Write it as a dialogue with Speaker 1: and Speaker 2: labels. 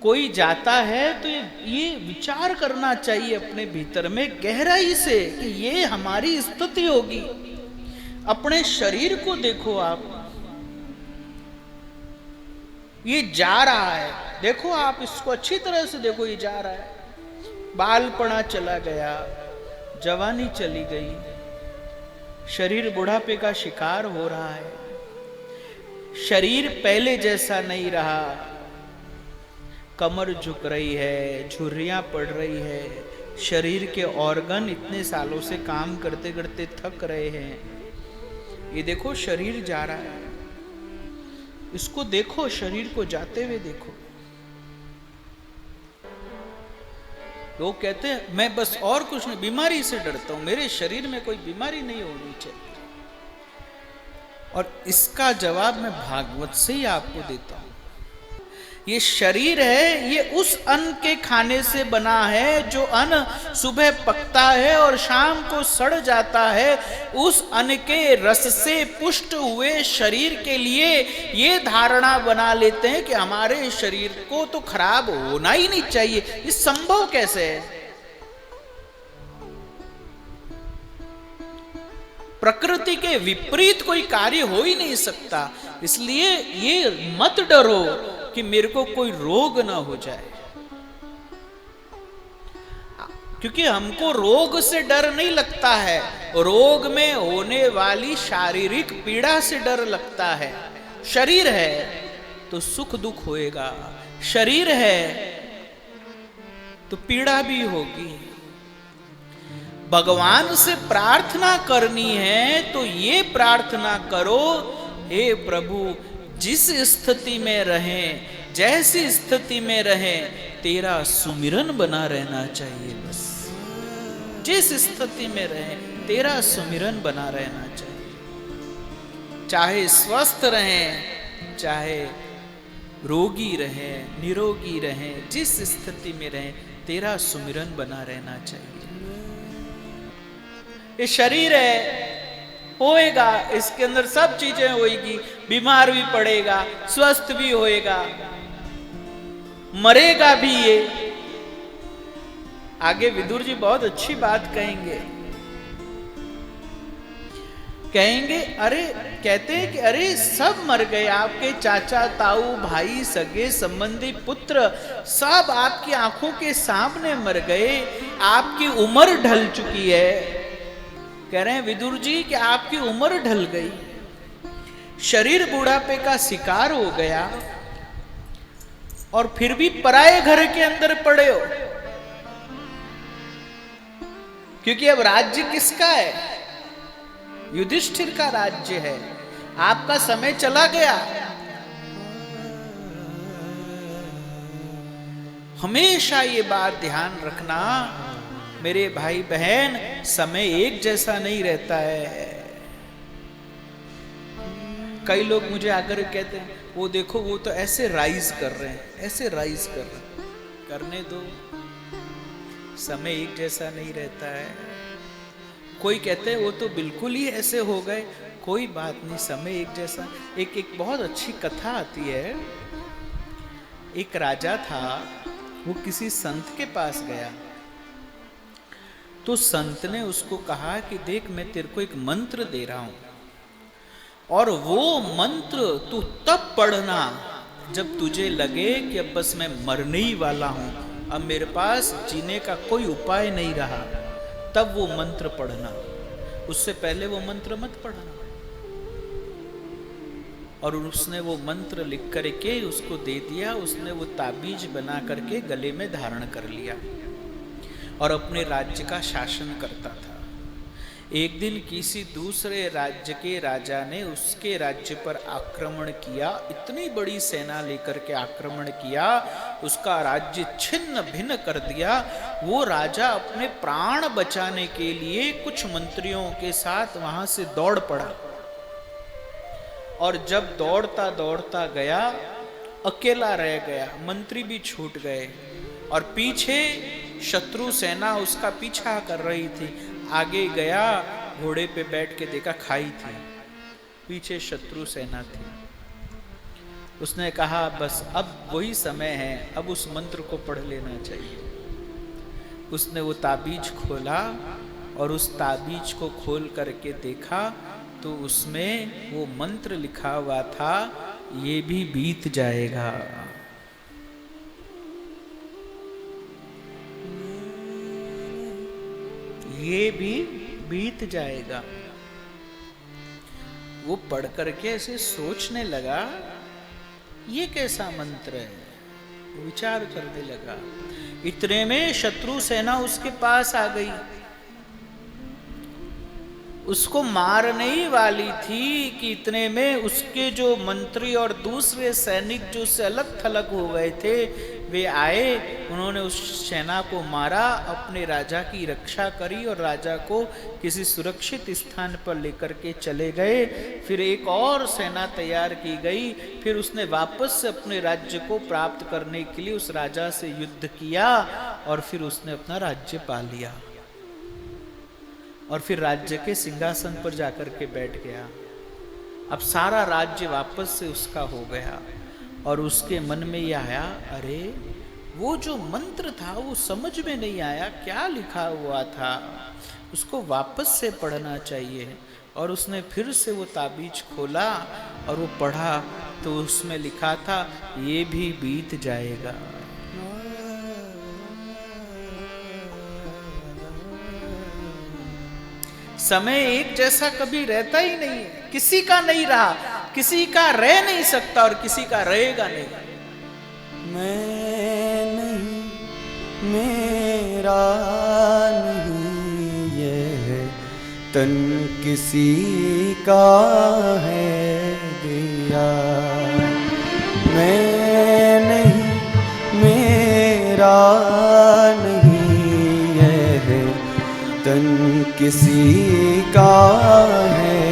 Speaker 1: कोई जाता है तो ये विचार करना चाहिए अपने भीतर में गहराई से कि ये हमारी स्थिति होगी। अपने शरीर को देखो आप, ये जा रहा है, देखो आप इसको अच्छी तरह से देखो, ये जा रहा है। बालपना चला गया, जवानी चली गई, शरीर बुढ़ापे का शिकार हो रहा है, शरीर पहले जैसा नहीं रहा, कमर झुक रही है, झुर्रियां पड़ रही है, शरीर के ऑर्गन इतने सालों से काम करते करते थक रहे हैं। ये देखो शरीर जा रहा है, इसको देखो, शरीर को जाते हुए देखो। लोग कहते हैं मैं बस और कुछ नहीं, बीमारी से डरता हूं, मेरे शरीर में कोई बीमारी नहीं होनी चाहिए। और इसका जवाब मैं भागवत से ही आपको देता हूं। ये शरीर है, ये उस अन्न के खाने से बना है जो अन्न सुबह पकता है और शाम को सड़ जाता है। उस अन्न के रस से पुष्ट हुए शरीर के लिए ये धारणा बना लेते हैं कि हमारे शरीर को तो खराब होना ही नहीं चाहिए। ये संभव कैसे है? प्रकृति के विपरीत कोई कार्य हो ही नहीं सकता। इसलिए ये मत डरो कि मेरे को कोई रोग ना हो जाए, क्योंकि हमको रोग से डर नहीं लगता है, रोग में होने वाली शारीरिक पीड़ा से डर लगता है। शरीर है तो सुख दुख होएगा, शरीर है तो पीड़ा भी होगी। भगवान से प्रार्थना करनी है तो ये प्रार्थना करो, हे प्रभु जिस स्थिति में रहें, जैसी स्थिति में रहें, तेरा सुमिरन बना रहना चाहिए। बस जिस स्थिति में रहें, तेरा सुमिरन बना रहना चाहिए। चाहे स्वस्थ रहें, चाहे रोगी रहें, निरोगी रहें, जिस स्थिति में रहें, तेरा सुमिरन बना रहना चाहिए। ये शरीर है, होएगा, इसके अंदर सब चीजें होएगी, बीमार भी पड़ेगा, स्वस्थ भी होएगा, मरेगा भी ये। आगे विदुर जी बहुत अच्छी बात कहेंगे, अरे कहते हैं कि अरे सब मर गए, आपके चाचा ताऊ भाई सगे संबंधी पुत्र सब आपकी आंखों के सामने मर गए, आपकी उम्र ढल चुकी है। कह रहे हैं विदुर जी कि आपकी उम्र ढल गई, शरीर बुढ़ापे का शिकार हो गया और फिर भी पराये घर के अंदर पड़े हो, क्योंकि अब राज्य किसका है? युधिष्ठिर का राज्य है। आपका समय चला गया। हमेशा ये बात ध्यान रखना मेरे भाई बहन, समय एक जैसा नहीं रहता है। कई लोग मुझे आकर कहते हैं वो देखो वो तो ऐसे राइज कर रहे हैं, ऐसे राइज कर रहे हैं। करने दो, समय एक जैसा नहीं रहता है। कोई कहते हैं वो तो बिल्कुल ही ऐसे हो गए, कोई बात नहीं, समय एक जैसा। एक बहुत अच्छी कथा आती है। एक राजा था, वो किसी संत के पास गया तो संत ने उसको कहा कि देख मैं तेरे को एक मंत्र दे रहा हूं और वो मंत्र तू तब पढ़ना जब तुझे लगे कि अब बस मैं मरने ही वाला हूं, अब मेरे पास जीने का कोई उपाय नहीं रहा, तब वो मंत्र पढ़ना, उससे पहले वो मंत्र मत पढ़ना। और उसने वो मंत्र लिख करके उसको दे दिया। उसने वो ताबीज बना करके गले में धारण कर लिया और अपने राज्य का शासन करता था। एक दिन किसी दूसरे राज्य के राजा ने उसके राज्य पर आक्रमण किया, इतनी बड़ी सेना लेकर के आक्रमण किया, उसका राज्य छिन्न भिन्न कर दिया। वो राजा अपने प्राण बचाने के लिए कुछ मंत्रियों के साथ वहां से दौड़ पड़ा और जब दौड़ता दौड़ता गया अकेला रह गया, मंत्री भी छूट गए और पीछे शत्रु सेना उसका पीछा कर रही थी। आगे गया, घोड़े पे बैठ के देखा खाई थी, पीछे शत्रु सेना थी। उसने कहा बस अब वही समय है, अब उस मंत्र को पढ़ लेना चाहिए। उसने वो ताबीज खोला और उस ताबीज को खोल करके देखा तो उसमें वो मंत्र लिखा हुआ था, ये भी बीत जाएगा। ये भी बीत जाएगा। वो पढ़ करके ऐसे सोचने लगा, ये कैसा मंत्र है, विचार करने लगा। इतने में शत्रु सेना उसके पास आ गई, उसको मारने ही वाली थी कि इतने में उसके जो मंत्री और दूसरे सैनिक जो उससे अलग थलग हो गए थे वे आए। उन्होंने उस सेना को मारा, अपने राजा की रक्षा करी और राजा को किसी सुरक्षित स्थान पर लेकर के चले गए। फिर एक और सेना तैयार की गई, फिर उसने वापस से अपने राज्य को प्राप्त करने के लिए उस राजा से युद्ध किया और फिर उसने अपना राज्य पा लिया और फिर राज्य के सिंहासन पर जाकर के बैठ गया। अब सारा राज्य वापस से उसका हो गया और उसके मन में यह आया, अरे वो जो मंत्र था वो समझ में नहीं आया, क्या लिखा हुआ था, उसको वापस से पढ़ना चाहिए। और उसने फिर से वो ताबीज खोला और वो पढ़ा तो उसमें लिखा था, ये भी बीत जाएगा। समय एक जैसा कभी रहता ही नहीं है, किसी का नहीं रहा, किसी का रह नहीं सकता और किसी का रहेगा नहीं।
Speaker 2: मैं नहीं, मेरा नहीं, ये तन किसी का है दिया। मैं नहीं, मेरा नहीं, ये तन किसी का है